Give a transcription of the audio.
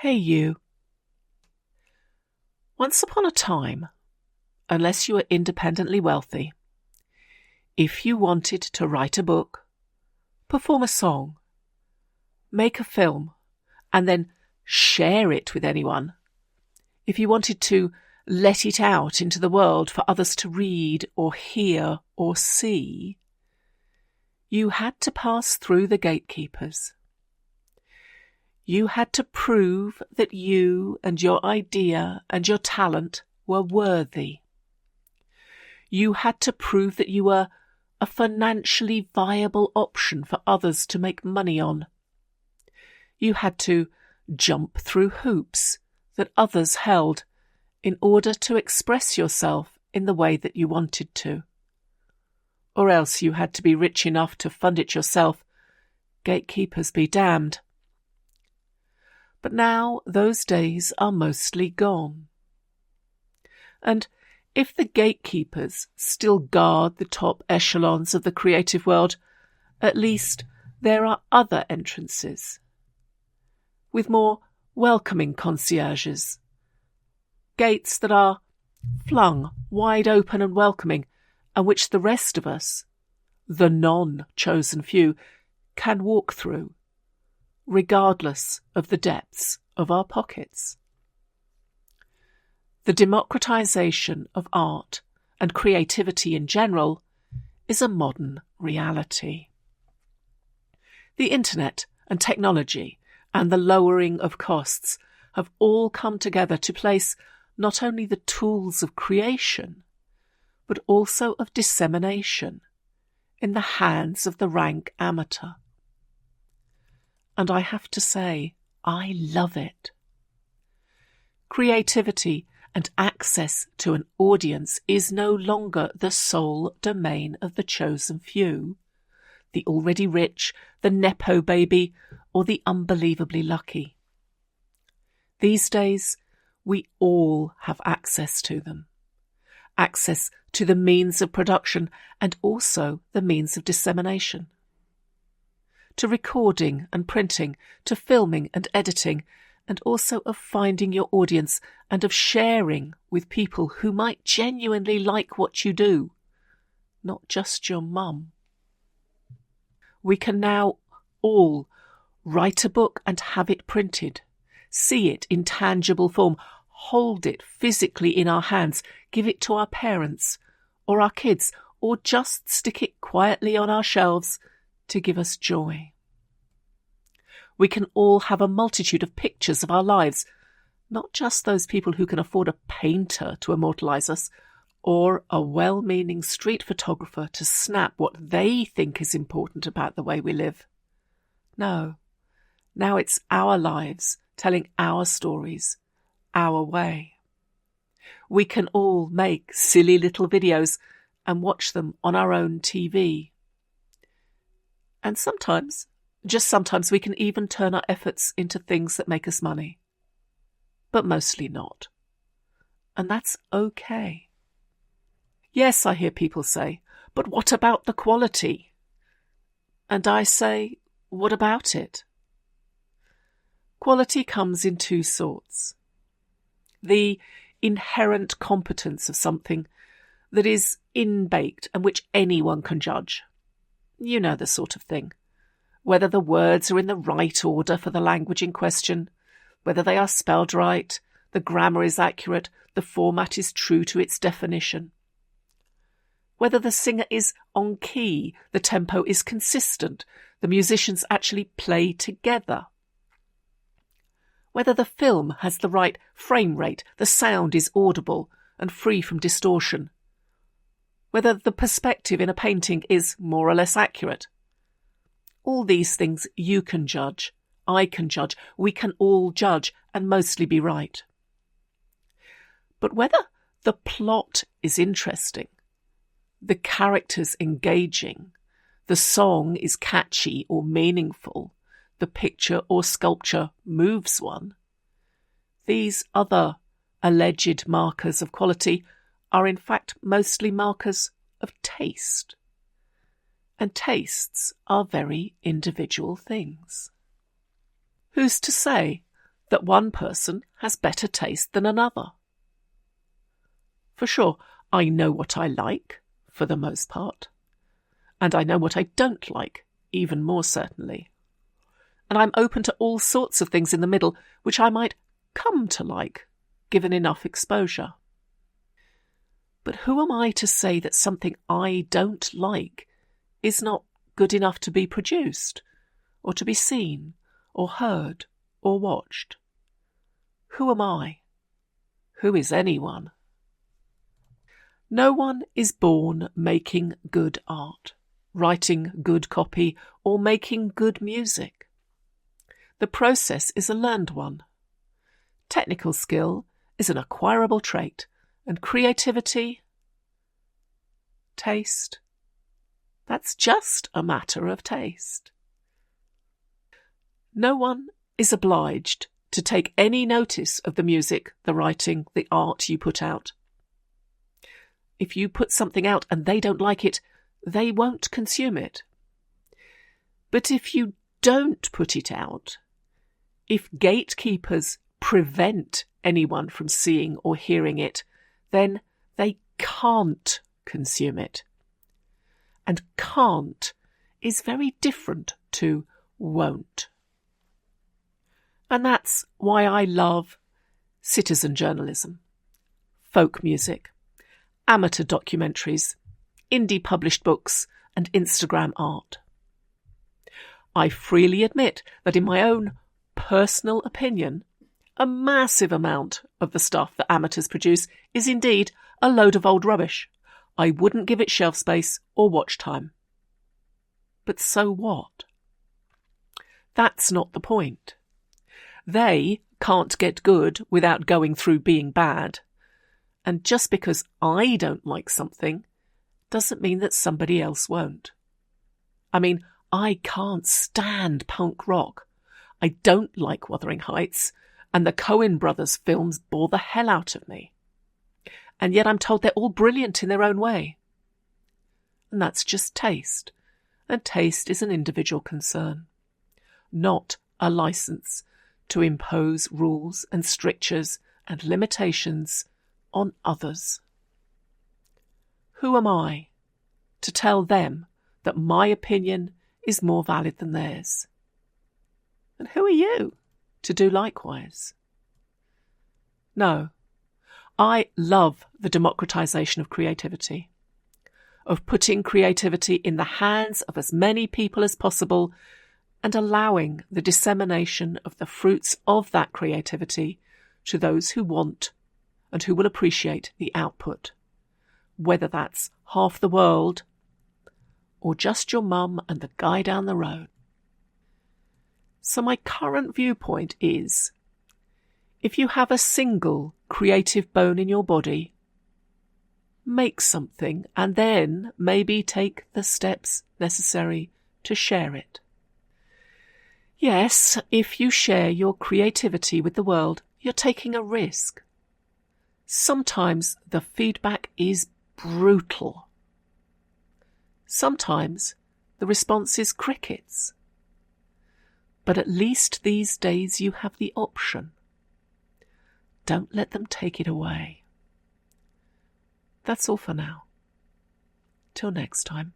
Hey you. Once upon a time, unless you were independently wealthy, if you wanted to write a book, perform a song, make a film, and then share it with anyone, if you wanted to let it out into the world for others to read or hear or see, you had to pass through the gatekeepers. You had to prove that you and your idea and your talent were worthy. You had to prove that you were a financially viable option for others to make money on. You had to jump through hoops that others held in order to express yourself in the way that you wanted to. Or else you had to be rich enough to fund it yourself. Gatekeepers be damned. But now those days are mostly gone. And if the gatekeepers still guard the top echelons of the creative world, at least there are other entrances, with more welcoming concierges, gates that are flung wide open and welcoming, and which the rest of us, the non-chosen few, can walk through, regardless of the depths of our pockets. The democratisation of art and creativity in general is a modern reality. The internet and technology and the lowering of costs have all come together to place not only the tools of creation, but also of dissemination in the hands of the rank amateur. And I have to say, I love it. Creativity and access to an audience is no longer the sole domain of the chosen few, the already rich, the nepo baby, or the unbelievably lucky. These days, we all have access to them. Access to the means of production and also the means of dissemination. To recording and printing, to filming and editing, and also of finding your audience and of sharing with people who might genuinely like what you do, not just your mum. We can now all write a book and have it printed, see it in tangible form, hold it physically in our hands, give it to our parents or our kids, or just stick it quietly on our shelves to give us joy. We can all have a multitude of pictures of our lives, not just those people who can afford a painter to immortalise us, or a well-meaning street photographer to snap what they think is important about the way we live. No, now it's our lives telling our stories, our way. We can all make silly little videos and watch them on our own TV. And sometimes, just sometimes, we can even turn our efforts into things that make us money. But mostly not. And that's okay. Yes, I hear people say, but what about the quality? And I say, what about it? Quality comes in two sorts. The inherent competence of something that is in-baked and which anyone can judge. You know the sort of thing. Whether the words are in the right order for the language in question, whether they are spelled right, the grammar is accurate, the format is true to its definition. Whether the singer is on key, the tempo is consistent, the musicians actually play together. Whether the film has the right frame rate, the sound is audible and free from distortion. Whether the perspective in a painting is more or less accurate. All these things you can judge, I can judge, we can all judge and mostly be right. But whether the plot is interesting, the characters engaging, the song is catchy or meaningful, the picture or sculpture moves one, these other alleged markers of quality are in fact mostly markers of taste. And tastes are very individual things. Who's to say that one person has better taste than another. For sure, I know what I like, for the most part, and I know what I don't like, even more certainly. And I'm open to all sorts of things in the middle, which I might come to like, given enough exposure. But who am I to say that something I don't like is not good enough to be produced, or to be seen, or heard, or watched? Who am I? Who is anyone? No one is born making good art, writing good copy, or making good music. The process is a learned one. Technical skill is an acquirable trait, and creativity, taste, that's just a matter of taste. No one is obliged to take any notice of the music, the writing, the art you put out. If you put something out and they don't like it, they won't consume it. But if you don't put it out, if gatekeepers prevent anyone from seeing or hearing it, then they can't consume it. And can't is very different to won't. And that's why I love citizen journalism, folk music, amateur documentaries, indie published books, and Instagram art. I freely admit that in my own personal opinion, a massive amount of the stuff that amateurs produce is indeed a load of old rubbish. I wouldn't give it shelf space or watch time. But so what? That's not the point. They can't get good without going through being bad. And just because I don't like something doesn't mean that somebody else won't. I mean, I can't stand punk rock. I don't like Wuthering Heights, and the Coen brothers films bore the hell out of me. And yet I'm told they're all brilliant in their own way. And that's just taste. And taste is an individual concern, not a license to impose rules and strictures and limitations on others. Who am I to tell them that my opinion is more valid than theirs? And who are you to do likewise? No, I love the democratisation of creativity, of putting creativity in the hands of as many people as possible and allowing the dissemination of the fruits of that creativity to those who want and who will appreciate the output, whether that's half the world or just your mum and the guy down the road. So my current viewpoint is, if you have a single creative bone in your body, make something and then maybe take the steps necessary to share it. Yes, if you share your creativity with the world, you're taking a risk. Sometimes the feedback is brutal. Sometimes the response is crickets. But at least these days you have the option. Don't let them take it away. That's all for now. Till next time.